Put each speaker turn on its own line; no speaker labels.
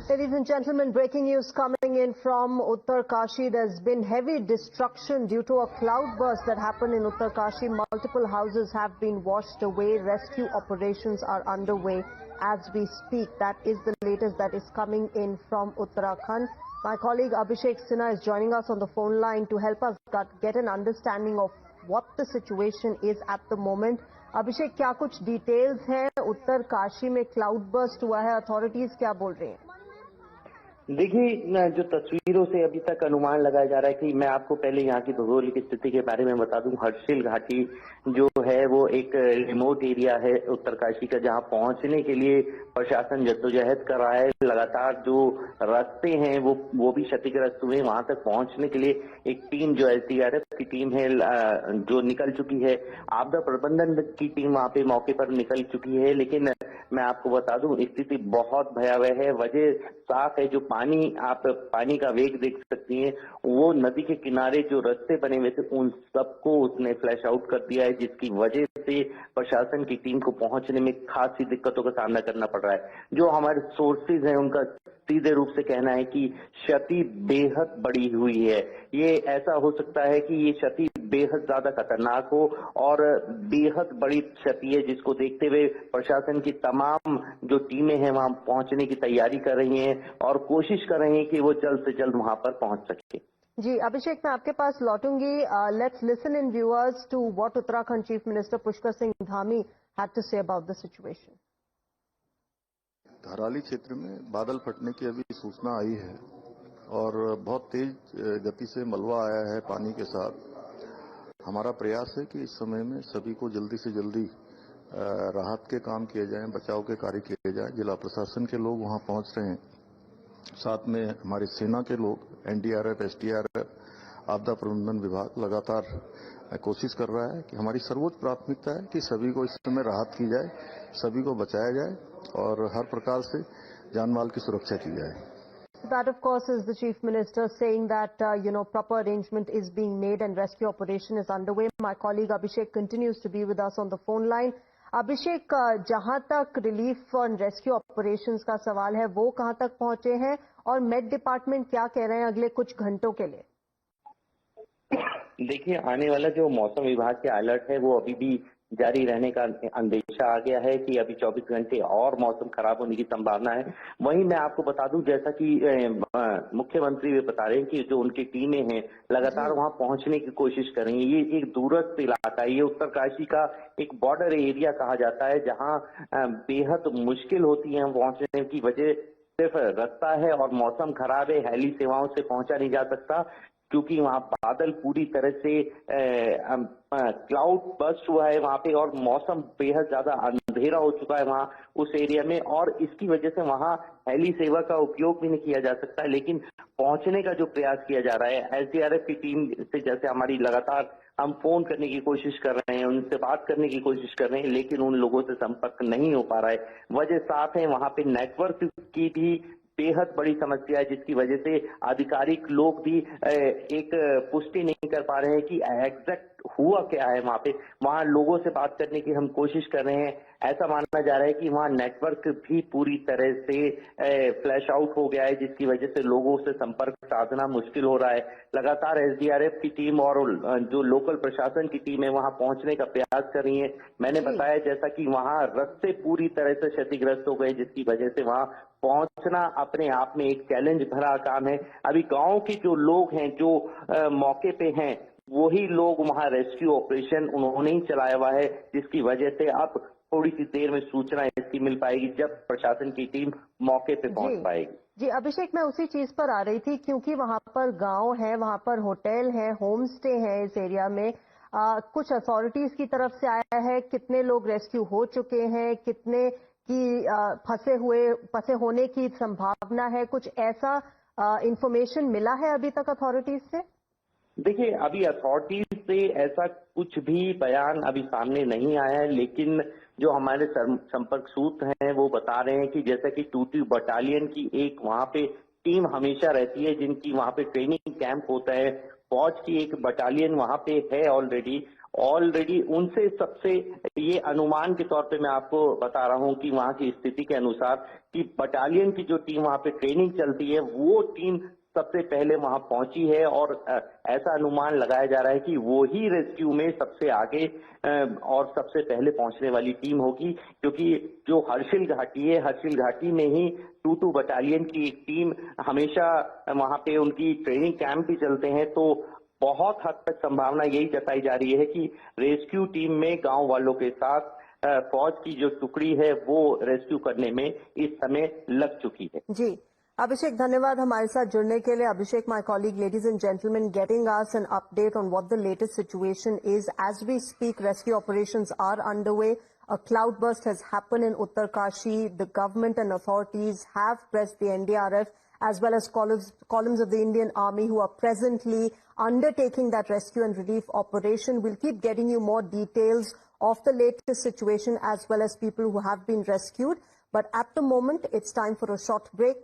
Ladies and gentlemen, breaking news coming in from Uttarkashi. There's been heavy destruction due to a cloudburst that happened in Uttarkashi. Multiple houses have been washed away. Rescue operations are underway as we speak. That is the latest that is coming in from Uttarakhand. My colleague Abhishek Sinha is joining us on the phone line to help us get an understanding of what the situation is at the moment. Abhishek, क्या कुछ details हैं? उत्तरकाशी में cloud burst हुआ है, authorities क्या बोल रही हैं?
देखिए, जो तस्वीरों से अभी तक अनुमान लगाया जा रहा है कि मैं आपको पहले यहाँ की भौगोलिक स्थिति के बारे में बता दूं। हर्षिल घाटी जो है वो एक रिमोट एरिया है उत्तरकाशी का, जहाँ पहुंचने के लिए प्रशासन जद्दोजहद कर रहा है। लगातार जो रास्ते हैं वो भी क्षतिग्रस्त हुए। वहां तक पहुंचने के लिए एक टीम जो एसडीआरएफ की टीम है जो निकल चुकी है। आपदा प्रबंधन की टीम वहां पे मौके पर निकल चुकी है, लेकिन मैं आपको बता दूं स्थिति बहुत भयावह है। वजह साफ है, जो पानी का वेग देख सकती हैं, वो नदी के किनारे जो रास्ते बने हुए थे उन सबको उसने फ्लैश आउट कर दिया है, जिसकी वजह से प्रशासन की टीम को पहुंचने में खासी दिक्कतों का सामना करना पड़ रहा है। जो हमारे सोर्सेज हैं उनका सीधे रूप से कहना है कि क्षति बेहद बड़ी हुई है। ये ऐसा हो सकता है कि ये क्षति बेहद ज्यादा खतरनाक हो और बेहद बड़ी क्षति है, जिसको देखते हुए प्रशासन की तमाम जो टीमें हैं वहां पहुंचने की तैयारी कर रही हैं और कोशिश कर रही हैं कि वो जल्द से जल्द वहां पर पहुंच सके।
जी अभिषेक, मैं आपके पास लौटूंगी। Let's listen in viewers to what Uttarakhand chief minister Pushkar Singh Dhami had to say about the situation.
Dharali क्षेत्र में बादल फटने की अभी सूचना आई है और बहुत तेज गति से मलबा आया है पानी के साथ। हमारा प्रयास है कि इस समय में सभी को जल्दी से जल्दी राहत के काम किए जाएं, बचाव के कार्य किए जाएं। जिला प्रशासन के लोग वहां पहुंच रहे हैं, साथ में हमारी सेना के लोग, एनडीआरएफ, एसडीआरएफ, आपदा प्रबंधन विभाग लगातार कोशिश कर रहा है कि हमारी सर्वोच्च प्राथमिकता है कि सभी को इस समय राहत की जाए, सभी को बचाया जाए और हर प्रकार से जान माल की सुरक्षा की जाए।
That, of course, is the Chief Minister saying that, proper arrangement is being made and rescue operation is underway. My colleague Abhishek continues to be with us on the phone line. Abhishek, जहां तक relief और rescue operations का सवाल है, वो कहां तक पहुंचे हैं और मेट डिपार्टमेंट क्या कह रहे हैं अगले कुछ घंटों के लिए?
देखिए, आने वाला जो मौसम विभाग के अलर्ट है वो अभी भी जारी रहने का अंदेशा आ गया है कि अभी 24 घंटे और मौसम खराब होने की संभावना है। वहीं मैं आपको बता दूं, जैसा कि मुख्यमंत्री वे बता रहे हैं कि जो उनकी टीमें हैं लगातार वहां पहुंचने की कोशिश कर रही हैं। ये एक दूरस्थ इलाका है, ये उत्तरकाशी का एक बॉर्डर एरिया कहा जाता है, जहां बेहद मुश्किल होती है पहुंचने की वजह सिर्फ रास्ता है और मौसम खराब है। हेली सेवाओं से पहुंचा नहीं जा सकता क्योंकि वहां बादल पूरी तरह से क्लाउड बस्ट हुआ है वहां पे और मौसम बेहद ज्यादा अंधेरा हो चुका है वहां उस एरिया में, और इसकी वजह से वहां हेली सेवा का उपयोग भी नहीं किया जा सकता है। लेकिन पहुंचने का जो प्रयास किया जा रहा है एसडीआरएफ की टीम से, जैसे हमारी लगातार हम फोन करने की कोशिश कर रहे हैं, उनसे बात करने की कोशिश कर रहे हैं, लेकिन उन लोगों से संपर्क नहीं हो पा रहा है। वजह साफ है, वहां पे नेटवर्क की भी बेहद बड़ी समस्या है, जिसकी वजह से आधिकारिक लोग भी एक पुष्टि नहीं कर पा रहे हैं कि एग्जैक्ट हुआ क्या है वहां पे। वहां लोगों से बात करने की हम कोशिश कर रहे हैं। ऐसा माना जा रहा है कि वहां नेटवर्क भी पूरी तरह से फ्लैश आउट हो गया है, जिसकी वजह से लोगों से संपर्क साधना मुश्किल हो रहा है। लगातार एसडीआरएफ की टीम और जो लोकल प्रशासन की टीम है वहां पहुंचने का प्रयास कर रही है। मैंने बताया जैसा कि वहां रास्ते पूरी तरह से क्षतिग्रस्त हो गए, जिसकी वजह से वहां पहुंचना अपने आप में एक चैलेंज भरा काम है। अभी गांव के जो लोग हैं जो मौके पे हैं वही लोग वहां रेस्क्यू ऑपरेशन उन्होंने ही चलाया हुआ है, जिसकी वजह से अब थोड़ी सी देर में सूचना इसकी मिल पाएगी जब प्रशासन की टीम मौके पे पहुंच पाएगी।
जी अभिषेक, मैं उसी चीज पर आ रही थी क्योंकि वहां पर गांव है, वहां पर होटल है, होम स्टे है इस एरिया में। कुछ अथॉरिटीज की तरफ से आया है, कितने लोग रेस्क्यू हो चुके हैं, कितने की फंसे होने की संभावना है, कुछ ऐसा इंफॉर्मेशन मिला है अभी तक अथॉरिटीज से? देखिए,
अभी अथॉरिटीज से ऐसा कुछ भी बयान अभी सामने नहीं आया है, लेकिन जो हमारे संपर्क सूत्र हैं वो बता रहे हैं कि जैसा कि 2 बटालियन की एक वहां पे टीम हमेशा रहती है, जिनकी वहां पे ट्रेनिंग कैंप होता है। फौज की एक बटालियन वहां पे है ऑलरेडी ऑलरेडी उनसे सबसे ये अनुमान के तौर पे मैं आपको बता रहा हूं कि वहां की स्थिति के अनुसार कि बटालियन की जो टीम वहां पे ट्रेनिंग चलती है वो टीम सबसे पहले वहां पहुंची है और ऐसा अनुमान लगाया जा रहा है कि वो ही रेस्क्यू में सबसे आगे और सबसे पहले पहुंचने वाली टीम होगी, क्योंकि जो हर्षिल घाटी है, हर्षिल घाटी में ही 22 बटालियन की एक टीम हमेशा वहां पे उनकी ट्रेनिंग कैंप भी चलते हैं। तो बहुत हद तक संभावना यही जताई जा रही है कि रेस्क्यू टीम में गांव वालों के साथ फौज की जो टुकड़ी है वो रेस्क्यू करने में इस समय लग चुकी है।
जी अभिषेक, धन्यवाद हमारे साथ जुड़ने के लिए। अभिषेक, my colleague, ladies and gentlemen, getting us an update on what the latest situation is. As we speak, rescue operations are underway. A cloudburst has happened in Uttarkashi. The government and authorities have pressed the NDRF as well as columns of the Indian Army who are presently undertaking that rescue and relief operation. We'll keep getting you more details of the latest situation as well as people who have been rescued. But at the moment, it's time for a short break.